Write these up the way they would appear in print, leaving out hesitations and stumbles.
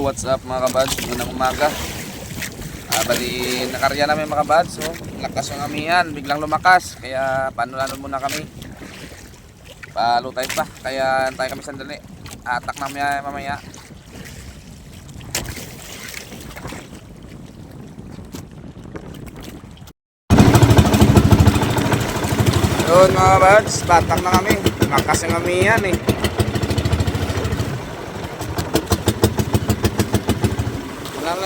Hello, what's up mga kabads? Unang umaga. Bali, nakarya namin mga kabads. So, lakas yung amihan, biglang lumakas. Kaya paano muna kami. Palutay pa. Kaya antay kami sandali. Atak namin mamaya. Yun mga kabads, batak na kami. Lakas yung amihan eh.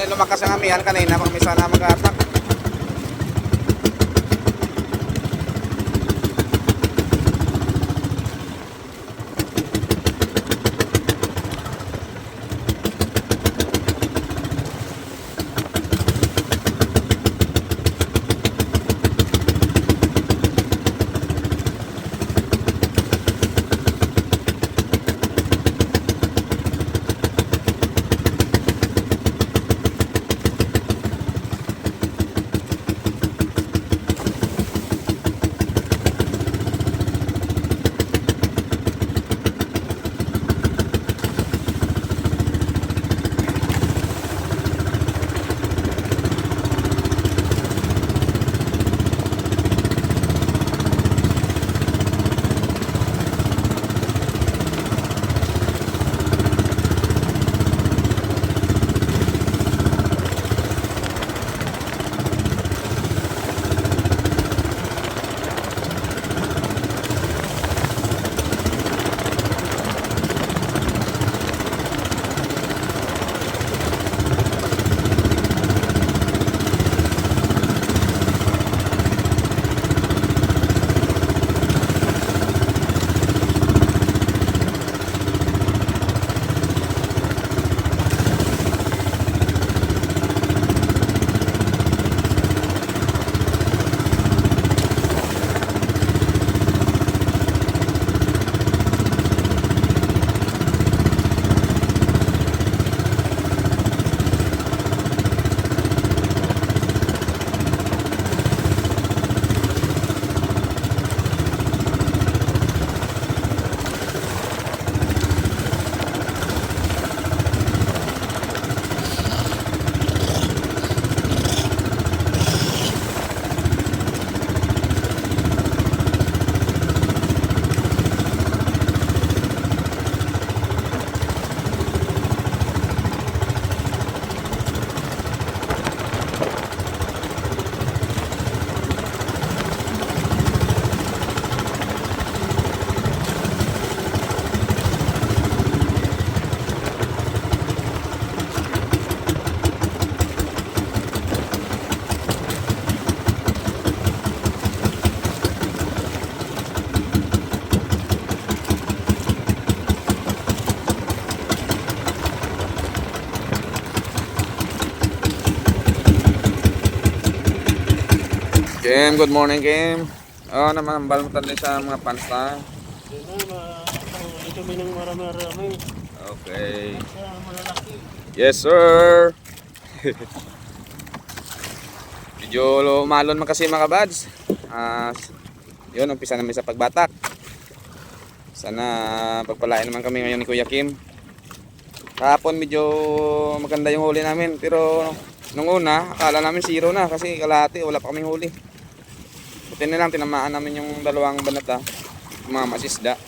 Lumakas ang amihan kanina pag may sana mag-attack. Kim, good morning Kim. Naman, balmutan din sa mga pants na. Ito may nang marami-marami. Okay. Sa malalaki. Yes sir. Medyo lumalon man kasi mga kabads. Yun, umpisa namin sa pagbatak. Sana pagpalain naman kami ngayon ni Kuya Kim. Kahapon medyo maganda yung huli namin. Pero nung una, akala namin zero na kasi kalahati, wala pa kaming huli. Buti na lang, tinamaan namin yung dalawang banata, mga masisda.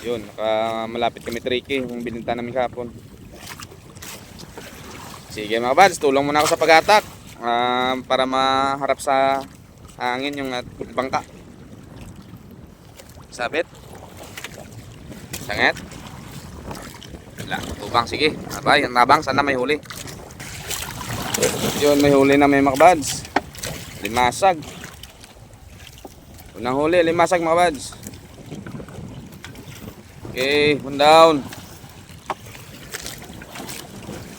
Yun, malapit kami 3K yung bininta namin kahapon. Sige mga bads, tulong muna ako sa pag-atak para maharap sa hangin yung bangka. Sabit. Sanget. Wala, tubang, sige. Abay, ang tabang, sana may huli. Yun, may huli na may mga bads. Limasag. Unang huli, limasag mga bads. Okay, one down.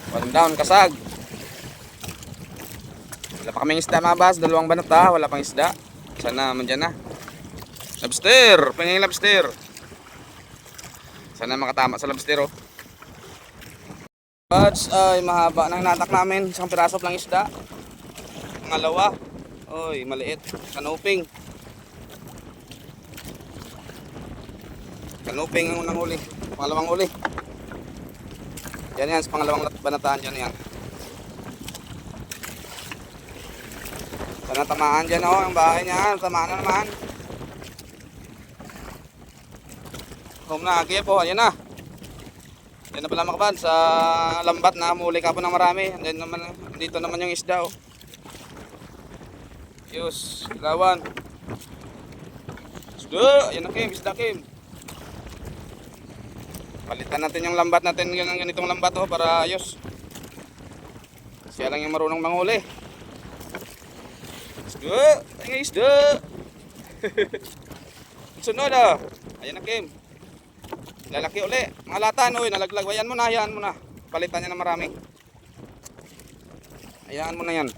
One down, kasag. Wala pa kaming isda mga bads, dalawang banata, wala pang isda. Sana mandyan na. Lobster, pingin lobster. Sana makatama sa lobster oh. Bads, ay mahaba nang natak namin, isang piraso lang isda. Pangalawa. Oy, maliit. Kanuping. Kanuping ang unang huli. Pangalawang huli. Yan sa pangalawang banataan dyan yan. Sana tamaan dyan oh, ang bahay niya. Tamaan na naman. Home na, agye po, ayan na. Yan na pala mga kabad, sa lambat na muli ka po ng marami. Andyan naman, dito naman yung isda oh. Yus, ilawan. Isda, ayan na Kim, isda Kim. Palitan natin yung lambat natin, yung ganitong lambat oh, para ayos. Siya lang yung marunong manghuli. Isda, ayan isda. Sunod ah. Ayan na Kim. Lalaki uli. Mga latan oy, nalaglag. Ayan mo na. Palitan niya na marami. Ayan mo na yan.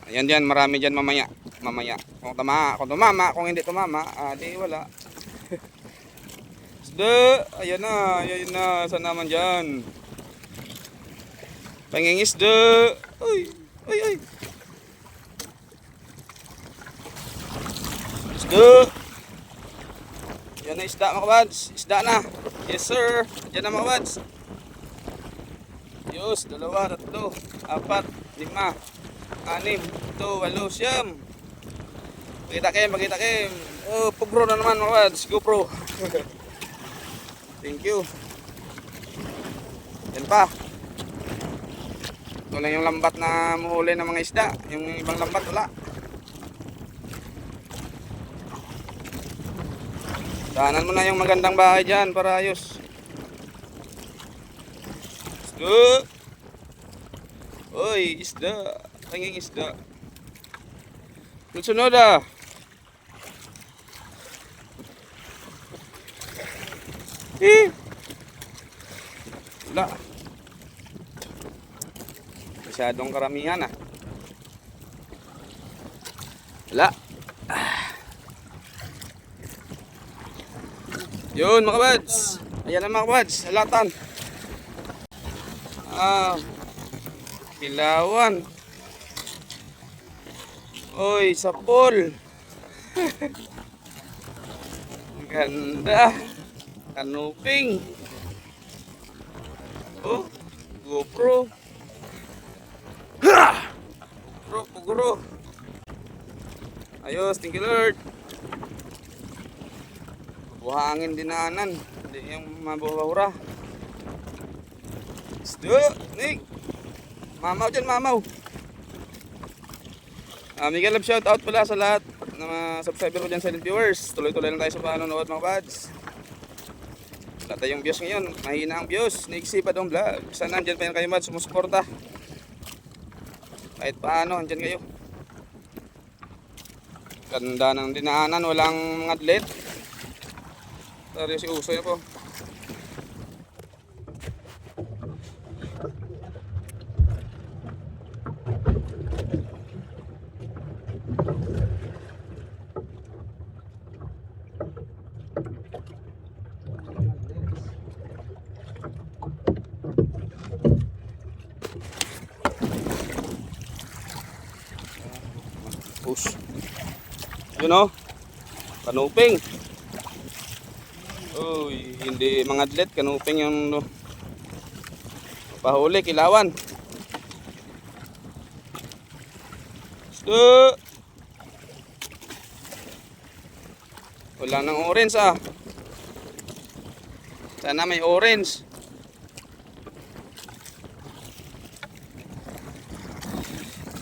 Ayan dyan, marami dyan mamaya. Kung tumama, kung hindi tumama, di wala. Isda, ayan na, saan naman dyan? Pangingisda. Ay. Isda. Yan na isda mga kabads. Isda na. Yes sir. Diyan na mga kabads. Yus, 2, 3, 4, 5, 6, 7, 8, 9. Pakita Kim. Oh, pugro na naman mga kabads. GoPro. Thank you. Yan pa. Ito lang yung lambat na muhuli ng mga isda. Yung ibang lambat wala. Daanan mo na yung magandang bahay dyan para ayos. Isda. Uy, isda. Tanging isda. Sunod ah. Wala. Masyadong karamihan ah. Wala. Yun mga kabads. Ayan na mga kabads. Salatan. Kilawan. Oy, sapol. Ganda. Kanuping. Oh, GoPro. Pugro. Ayos, thank you Lord. Buhangin dinanan, hindi yung mabuhura. Isda, Nick. Mamaw dyan, mamaw. Miguel love shout out pala sa lahat ng mga subscriber ko dyan, silent viewers. Tuloy-tuloy lang tayo sa panonood mga pads. Wala tayong views ngayon, mahina ang views. Nick Sipadong Vlog. Sana andyan pa yan kayo pads, sumusuporta. Kahit paano, andyan kayo. Ganda ng dinaanan, walang mga adlet. Tari si Usoy po. Push. Yun o. Kanuping. Uy, hindi mga adlet, kanuping yung pahuli, kilawan. So, wala nang orange ah. Sana may orange.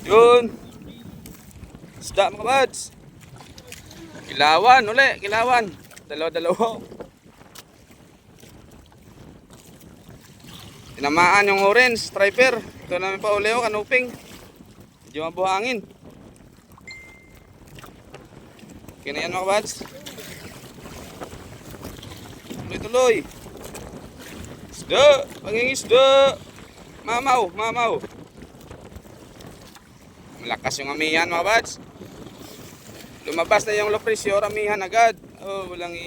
Yun. Isda mga bads. Kilawan, uli, kilawan. Dalawa. Tinamaan yung orange, striper. Ito namin pa uli o, kanuping. Medyo mabuhangin. Okay na yan mga bads. Tuloy. Isda, pangingisda. Mamaw. Malakas yung amihan mga bads. Lumabas na yung lopresyo, amihan agad. Oh, walang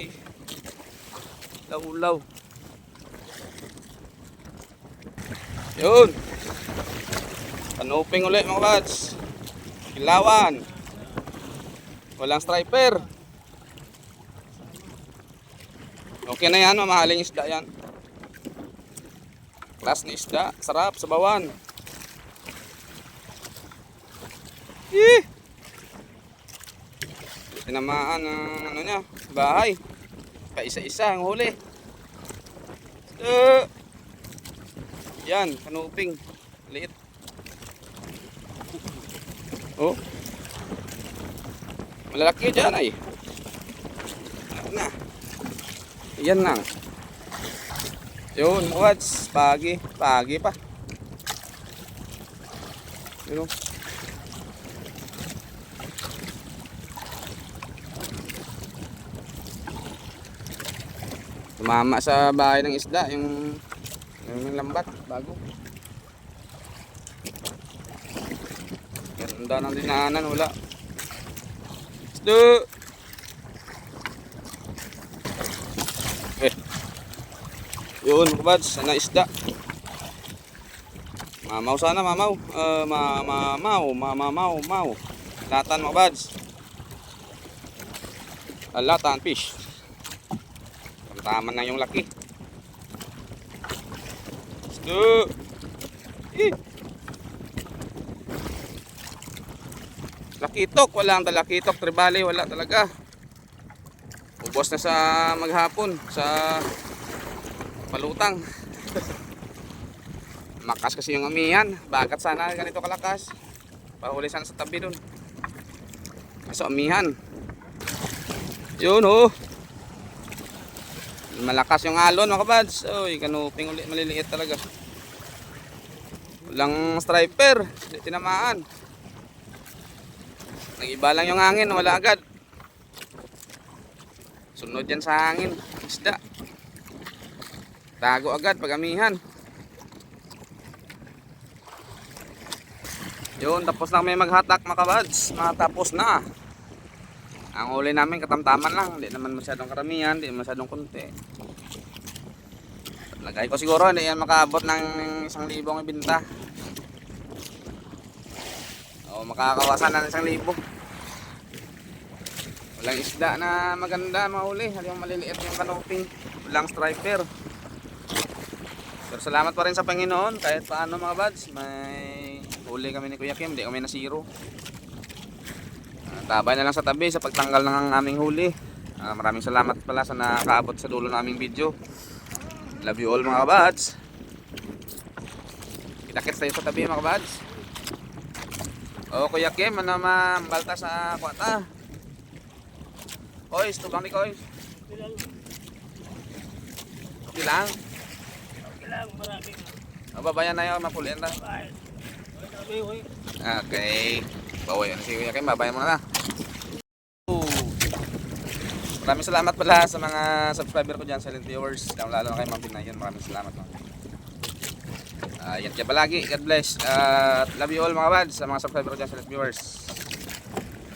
laulaw. Yun. Kanuping ulit mga bads. Kilawan. Walang striper. Okay na yan, mamahaling isda yan. Class na isda. Sarap sa bawan. Eh! Tinamaan ang ano niya, bahay. Paisa-isa ang huli. Yan, kanuping. Liit. Oh. Malalaki dyan ay. Yan na. Yan lang. Yun, what's pagi. Pagi pa. Yun. Tumama sa bahay ng isda yung lambat bago. Ganda ng dinaanan, wala. Isda. Yun mga bads, sana isda. Mamaw sana, mamaw. Mamaw. Latan mga bads. Latan fish. Tama na yung laki. Isda. Lakitok, wala ang lakitok, tribali, wala talaga. Ubos na sa maghapon, sa palutang. Makas kasi yung amihan. Bakit sana ganito kalakas? Pahuli sana sa tabi dun. Kaso amihan. Yun oh. Malakas yung alon mga kabads. Uy, kanuping ulit, maliliit talaga. Walang striper, hindi tinamaan. Nag-iba lang yung hangin, wala agad. Sunod yan sa hangin, isda. Tago agad pag amihan. Yun, tapos na kami maghatak mga kabads. Matapos na. Ang uli namin katamtaman lang, hindi naman masyadong karamihan, hindi masyadong konti. Lagay ko siguro hindi yan makaabot ng 1,000 ang ibinta. O makakawasan na ng 1,000. Walang isda na maganda mahuli, yung maliliit yung kanoping, walang striper. Pero salamat pa rin sa Panginoon kahit paano mga buds, may huli kami ni Kuya Kim, hindi kami nasiro. Tabay na lang sa tabi sa pagtanggal ng aming huli. Maraming salamat pala sa nakaabot sa dulo ng aming video. Love you all mga kabads. Kita-kits tayo sa tabi mga kabads. O Kuya Kim, ano mambalta sa kwata? Koys, tubang ni Koys. Okay lang. Marami. Babayan na yun, mapulian na. Okay. Bawayan na si Kuya Kim, babayan mo na. Maraming salamat pala sa mga subscriber ko dyan, silent viewers. Lalo na kayo mga Pinayan. Maraming salamat. Yan kaya palagi. God bless. Love you all mga bads sa mga subscriber ko dyan, silent viewers.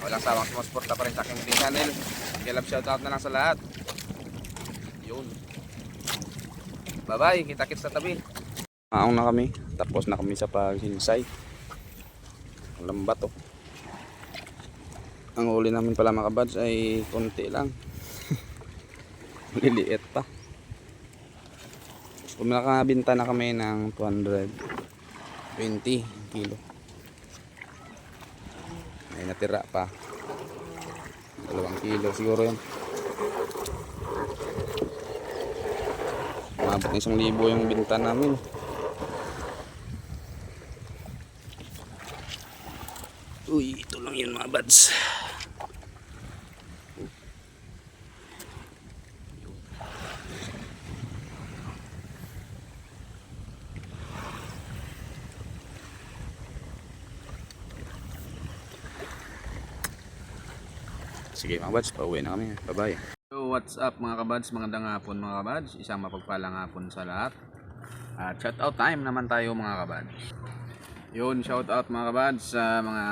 Walang sawang sumusuporta pa rin sa aking YouTube channel. Kaya love shoutout na lang sa lahat. Yun. Bye bye. Kita-kits sa tabi. Maong na kami. Tapos na kami sa paghinsay. Ang lambat oh. Ang huli namin pala mga kabads ay konti lang. Maliliit pa. Kung nakabinta na kami ng 220 kilo. May natira pa. 2 kilo siguro yan. Umabot ng 1,000 yung binta namin. Uy, ito lang yun mga bads. Sige mga kabads, pauwi na kami. Bye bye. So what's up mga kabads, magandang hapon mga kabads. Isang mapagpalang hapon sa lahat. At shoutout time naman tayo mga kabads. Yun, shoutout mga kabads sa mga...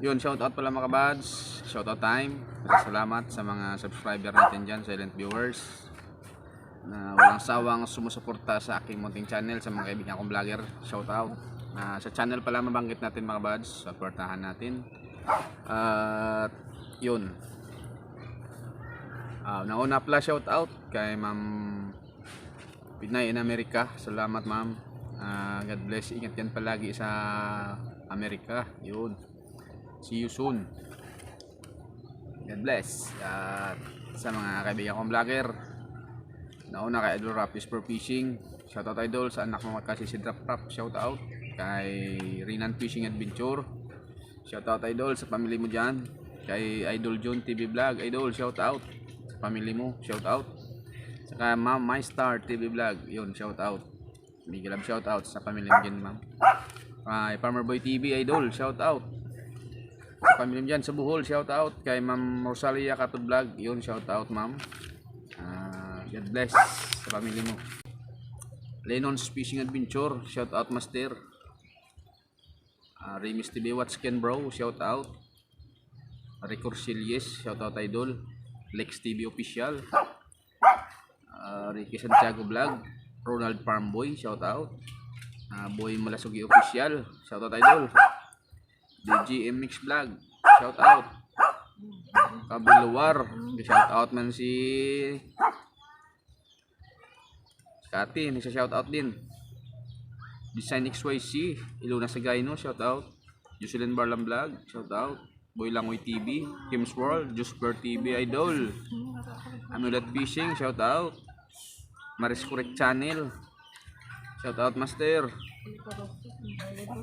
Yun, shoutout pala mga kabads. Shoutout time. Salamat sa mga subscriber natin dyan, silent viewers. Na walang sawang sumusuporta sa aking munting channel, sa mga kaibigan kong vlogger. Shoutout. Sa channel pala mabanggit natin mga kabads. Supportahan natin. At yun, nauna pala shout out kay Ma'am Pinay in America. Salamat ma'am. God bless. Ingat yan palagi sa Amerika. Yun. See you soon. God bless. At sa mga kaibigan kong vlogger, nauna kay Idol Rapis for Fishing. Shoutout Idol sa anak mo kasi si Drop Rap. Shoutout kay Rinan Fishing Adventure. Shoutout Idol sa family mo dyan. Kay Idol John TV Vlog. Idol, shoutout sa family mo. Shoutout. Saka Ma'am My Star TV Vlog. Yun, shoutout. Big love shoutout sa family mo dyan, ma'am. Kay Farmer Boy TV Idol, shoutout. Sa family mo dyan sa Bohol, shoutout. Kay Ma'am Rosalia Katod Vlog. Yun, shoutout ma'am. God bless sa family mo. Lennon's Fishing Adventure, shoutout master. Remis TV Watch Ken Bro, shoutout. Rico Silles, shoutout Idol. Lex TV Official. Ricky Santiago Vlog. Ronald Farmboy, shoutout. Boy Malasugi Official, shoutout Idol. DGMX Vlog, shoutout. Kabiluwar, shoutout man si Kati, nagsa-shoutout din. Design XYZ, Iluna Sagayno, shoutout. Jocelyn Barlam Vlog, shoutout. Boy Langoy TV, Kim's World, Jusper TV Idol. Amulet Fishing, shoutout. Maris Correct Channel, shoutout master.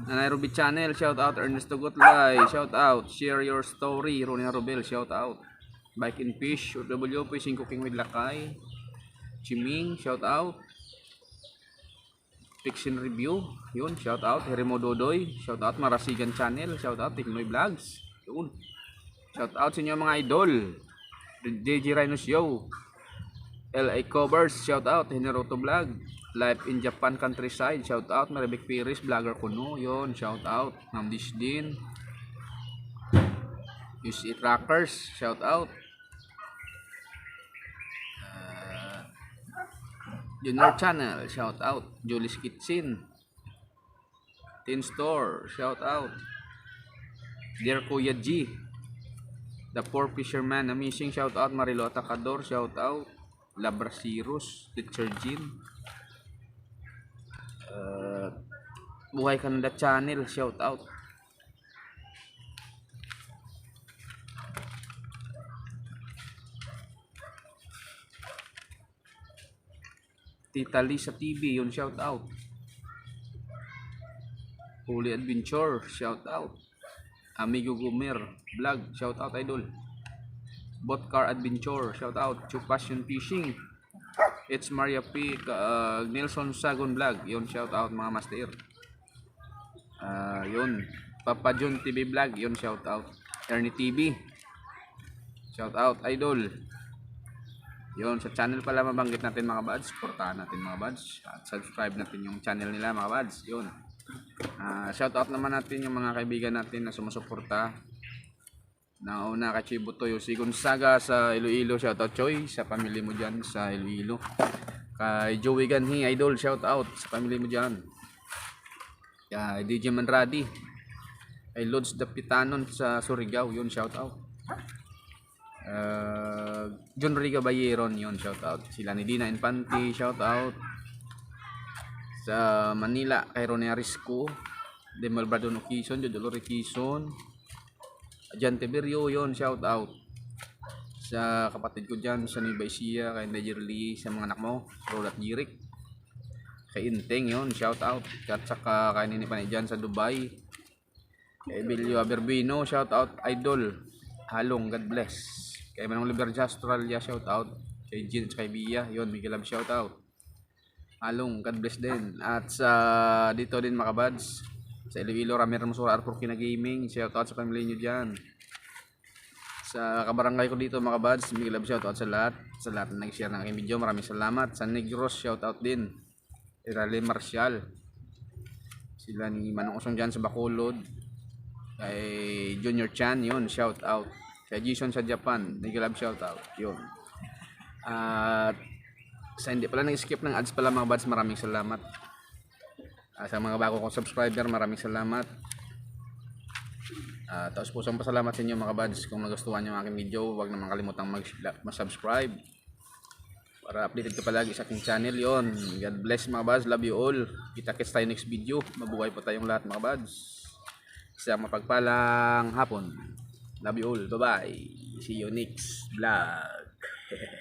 Nanay Ruby Channel, shoutout. Ernesto Gotlay, shoutout. Share Your Story, Ronia Robel, shoutout. Bike and Fish, OW Fishing Cooking with Lakay, Chiming, shoutout. Fiction Review, yun, shoutout. Heremo Dodoy, shoutout. Marasigan Channel, shoutout. Tiknoy Vlogs, yun, shoutout sa inyo mga idol. JJ Rhino Show, LA Covers, shoutout. Hineroto Vlog, Life in Japan Countryside, shoutout. Maribek Piris, Vlogger Kuno, yun, shoutout. Ma'am Dishdin, UC Trackers, shoutout. Junior Channel, shoutout. Julie's Kitchen, Tin Store, shoutout. Dear Kuya G, The Poor Fisherman Amazing, shoutout. Marilo Atacador, shoutout. Labrasirus, Teacher Jean, Buhay Canada Channel, shoutout. Tita Lisa TV, yun, shoutout. Holy Adventure, shoutout. Amigo Gumer Vlog, shoutout Idol. Bot Car Adventure, shoutout. Chu Passion Fishing, It's Maria P. Nelson Sagon Vlog, yun, shoutout mga master. Yun, Papa John TV Vlog, yun, shoutout. Ernie TV, shoutout Idol. Yun, sa channel pala mabanggit natin mga buds, supportahan natin mga buds at subscribe natin yung channel nila mga buds. Yun, shoutout naman natin yung mga kaibigan natin na sumusuporta. Nauna kay Chibutoy si Gonzaga sa Iloilo, shoutout Choy sa family mo dyan sa Iloilo. Kay Joey Ganhi Idol, shoutout sa family mo dyan. Kay DJ Manradi, kay Lods Dapitanon sa Surigao, yun, shoutout. John Riga Bayeron, yun, shoutout. Sila ni Dina Infante, shoutout. Sa Manila kay Ronea Risco, Demal Bradon Quezon, Jodolore Quezon, Jan Tiberio, yun, shoutout. Sa kapatid ko dyan sa Nueva Ecija, kay Najerly, sa mga anak mo, Rolat Jirik, kay Inteng, yun, shoutout. At saka kay Nini Panay dyan sa Dubai, kay Emilio Aberbino, shoutout Idol. Halong, God bless. Kay Manong Liber Australia, shoutout. Kay Jean at kay Bia, yun, Miguel Love, shoutout. Halong, God bless din. At sa dito din mga buds, sa Iloilo, Ramir Musura Arpur Kina Gaming, shoutout sa family nyo dyan. Sa kabarangay ko dito mga buds, Miguel Love, shoutout sa lahat na nag-share ng aking video, maraming salamat. Sa Negros, shoutout din. Irale Marcial, sila ni Manong Usong dyan sa Bacolod. Kay Junior Chan, yun, shoutout. Kay Jason sa Japan, Miguel Love, shoutout, yun. At sa hindi pala nag-skip ng ads pala mga buds, maraming salamat. Sa mga bago kong subscriber, maraming salamat. Tapos pusong pasalamat sa inyo mga buds. Kung nagustuhan nyo ang aking video, huwag naman kalimutang mag-subscribe. para updated ka palagi sa aking channel. Yon, God bless mga buds, love you all. Kita-kits tayo next video. Mabuhay po tayong lahat mga buds. Isang mapagpalang hapon. Love you all, bye bye. See you next vlog.